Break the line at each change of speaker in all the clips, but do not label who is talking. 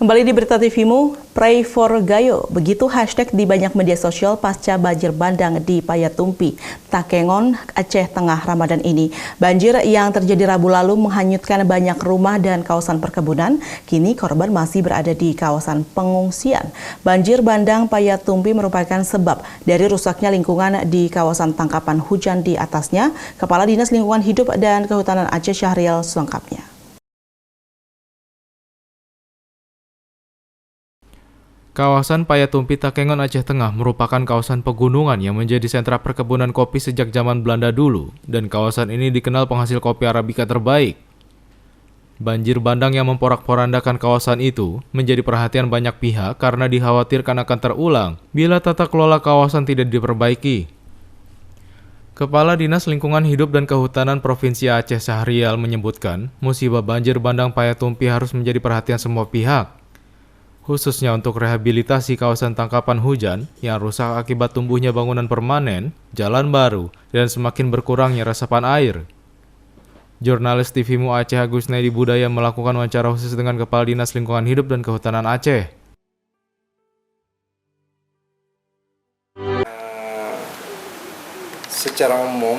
Kembali di Berita TVmu, Pray for Gayo. Begitu hashtag di banyak media sosial pasca banjir bandang di Payatumpi, Takengon, Aceh Tengah Ramadan ini. Banjir yang terjadi Rabu lalu menghanyutkan banyak rumah dan kawasan perkebunan. Kini korban masih berada di kawasan pengungsian. Banjir bandang Payatumpi merupakan sebab dari rusaknya lingkungan di kawasan tangkapan hujan di atasnya. Kepala Dinas Lingkungan Hidup dan Kehutanan Aceh Syahrial selengkapnya.
Kawasan Payatumpi Takengon Aceh Tengah merupakan kawasan pegunungan yang menjadi sentra perkebunan kopi sejak zaman Belanda dulu, dan kawasan ini dikenal penghasil kopi Arabica terbaik. Banjir bandang yang memporak-porandakan kawasan itu menjadi perhatian banyak pihak karena dikhawatirkan akan terulang bila tata kelola kawasan tidak diperbaiki. Kepala Dinas Lingkungan Hidup dan Kehutanan Provinsi Aceh Syahrial menyebutkan, musibah banjir bandang Payatumpi harus menjadi perhatian semua pihak, khususnya untuk rehabilitasi kawasan tangkapan hujan yang rusak akibat tumbuhnya bangunan permanen, jalan baru, dan semakin berkurangnya resapan air. Jurnalis TVmu Aceh Agus Nedi Budaya melakukan wawancara khusus dengan Kepala Dinas Lingkungan Hidup dan Kehutanan Aceh.
Secara umum,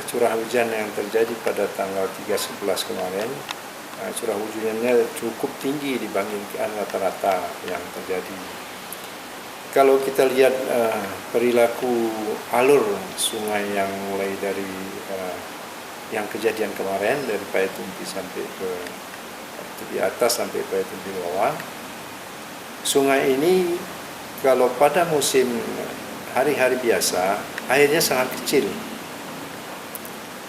curah hujan yang terjadi pada tanggal 3/11 kemarin, curah hujannya cukup tinggi dibandingkan rata-rata yang terjadi. Kalau kita lihat perilaku alur sungai yang mulai dari yang kejadian kemarin dari Payatumpi sampai ke tepi atas sampai Payatumpi bawah, sungai ini kalau pada musim hari-hari biasa airnya sangat kecil.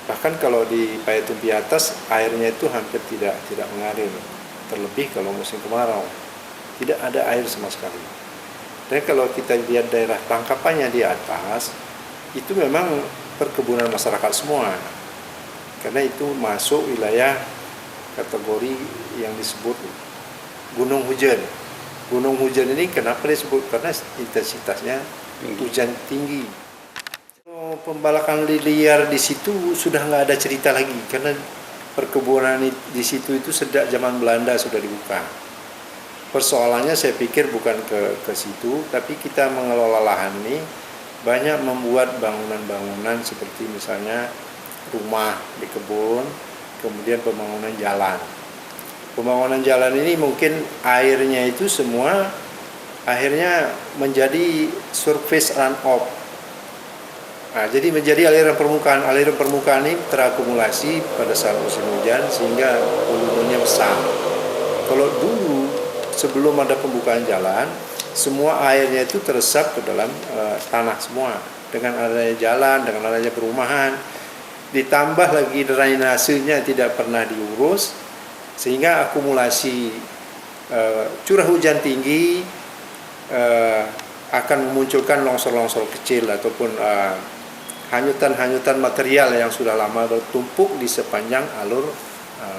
Bahkan kalau di Payatumpi atas airnya itu hampir tidak mengalir. Terlebih kalau musim kemarau, tidak ada air sama sekali. Dan kalau kita lihat daerah tangkapannya di atas, itu memang perkebunan masyarakat semua. Karena itu masuk wilayah kategori yang disebut gunung hujan. Gunung hujan ini kenapa disebut? Karena intensitasnya hujan tinggi. Pembalakan liar di situ sudah nggak ada cerita lagi, karena perkebunan di situ itu sejak zaman Belanda sudah dibuka. Persoalannya saya pikir bukan ke situ, tapi kita mengelola lahan ini banyak membuat bangunan-bangunan seperti misalnya rumah di kebun, kemudian pembangunan jalan. Pembangunan jalan ini mungkin airnya itu semua akhirnya menjadi surface runoff. Nah, jadi menjadi aliran permukaan. Aliran permukaan ini terakumulasi pada saat musim hujan sehingga volumenya besar. Kalau dulu sebelum ada pembukaan jalan, semua airnya itu teresap ke dalam tanah semua. Dengan adanya jalan, dengan adanya perumahan, ditambah lagi drainasenya tidak pernah diurus, sehingga akumulasi curah hujan tinggi akan memunculkan longsor-longsor kecil ataupun hanyutan-hanyutan material yang sudah lama bertumpuk di sepanjang alur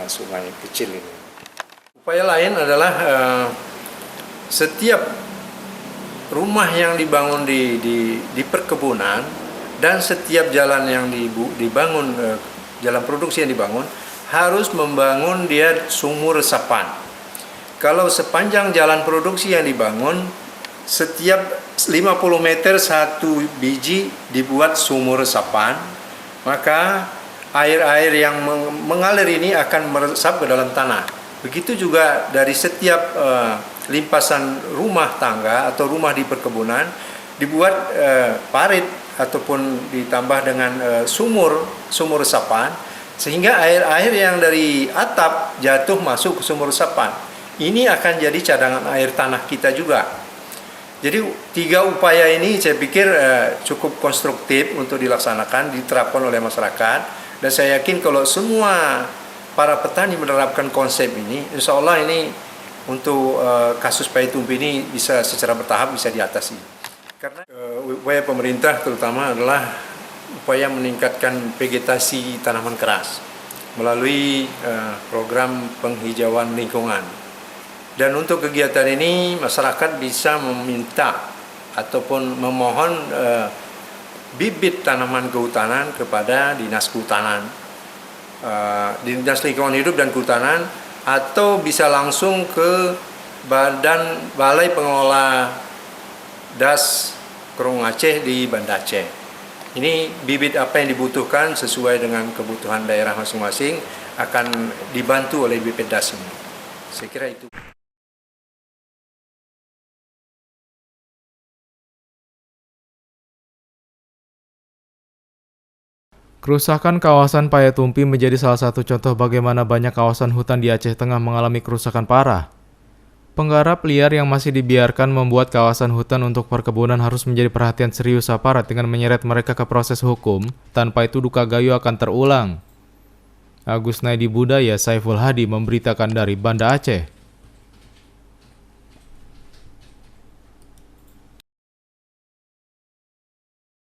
sungai kecil ini. Upaya lain adalah setiap rumah yang dibangun di perkebunan dan setiap jalan yang dibangun, jalan produksi yang dibangun, harus membangun dia sumur resapan. Kalau sepanjang jalan produksi yang dibangun, setiap 50 meter satu biji dibuat sumur resapan, maka air-air yang mengalir ini akan meresap ke dalam tanah. Begitu juga dari setiap limpasan rumah tangga atau rumah di perkebunan dibuat parit ataupun ditambah dengan sumur resapan, sehingga air-air yang dari atap jatuh masuk ke sumur resapan. Ini akan jadi cadangan air tanah kita juga. Jadi 3 upaya ini saya pikir cukup konstruktif untuk dilaksanakan, diterapkan oleh masyarakat. Dan saya yakin kalau semua para petani menerapkan konsep ini, insya Allah ini untuk kasus Payatumpi ini bisa secara bertahap bisa diatasi. Karena upaya pemerintah terutama adalah upaya meningkatkan vegetasi tanaman keras melalui program penghijauan lingkungan. Dan untuk kegiatan ini masyarakat bisa meminta ataupun memohon bibit tanaman kehutanan kepada Dinas Kehutanan, Dinas Lingkungan Hidup dan Kehutanan, atau bisa langsung ke Balai Pengelola Das Kerung Aceh di Banda Aceh. Ini bibit apa yang dibutuhkan sesuai dengan kebutuhan daerah masing-masing akan dibantu oleh BPDAS ini. Saya kira itu.
Kerusakan kawasan Payatumpi menjadi salah satu contoh bagaimana banyak kawasan hutan di Aceh Tengah mengalami kerusakan parah. Penggarap liar yang masih dibiarkan membuat kawasan hutan untuk perkebunan harus menjadi perhatian serius aparat dengan menyeret mereka ke proses hukum, tanpa itu duka gayo akan terulang. Agus Naidi Budaya, Saiful Hadi memberitakan dari Banda Aceh.